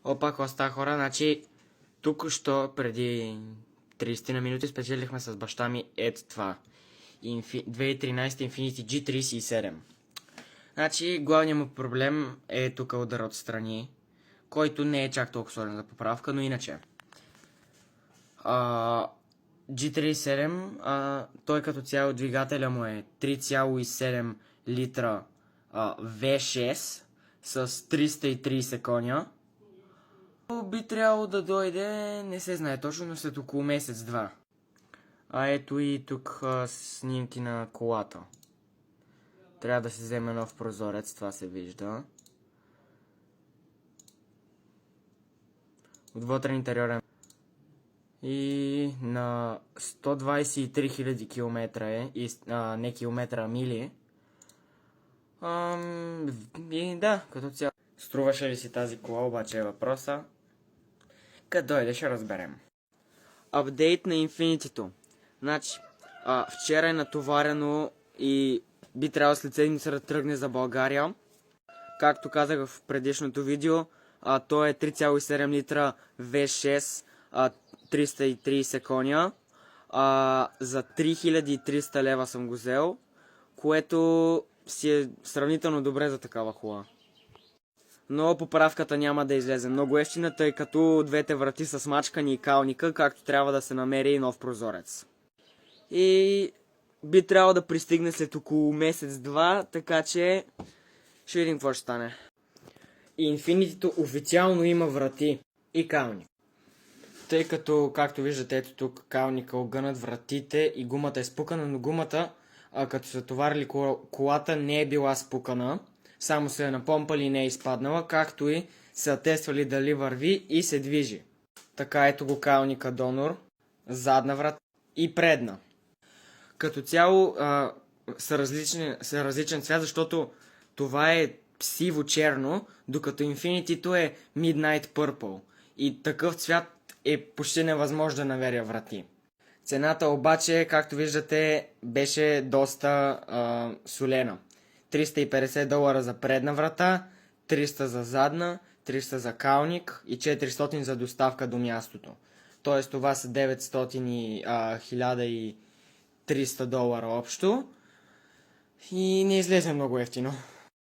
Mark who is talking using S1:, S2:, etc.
S1: Опа, какво става, хора? Значи, тук-що преди 30 на минути спечелихме с баща ми ето това. 2013 Infiniti G37. Значи, главният му проблем е тук удар отстрани, който не е чак толкова сложен за поправка, но иначе. G37, той като цяло двигателя му е 3,7 литра V6 с 330 коня. Би трябвало да дойде, не се знае точно, но след около месец-два. Ето и тук снимки на колата. Трябва да се вземе нов прозорец, това се вижда. Отвътре интериорен. И на 123 000 км е, не километра, а мили. И да, като цяло. Струваше ли си тази кола, обаче е въпроса. Като дойде, ще разберем. Апдейт на Infiniti-то. Значи, вчера е натоварено и би трябвало след седмица да тръгне за България. Както казах в предишното видео, то е 3,7 литра V6, 330 коня. За 3300 лева съм го взел, което си е сравнително добре за такава кола. Но поправката няма да излезе много ефтина, тъй като двете врати са смачкани и калника, както трябва да се намери и нов прозорец. И би трябвало да пристигне след около месец-два, така че ще видим какво ще стане. Infiniti-то официално има врати и калник. Тъй като, както виждате, ето тук калника огънат вратите и гумата е спукана, но гумата, като са товарили колата, не е била спукана. Само се е напомпали и не е изпаднала, както и са тествали дали върви и се движи. Така ето го калника донор, задна врата и предна. Като цяло са различен цвят, защото това е сиво-черно, докато Infiniti-то е Midnight Purple. И такъв цвят е почти невъзможно да намеря врати. Цената обаче, както виждате, беше доста солена. $350 за предна врата, 300 за задна, 300 за калник и 400 за доставка до мястото. Тоест това са 900 и $1300 общо. И не излезе много ефтино.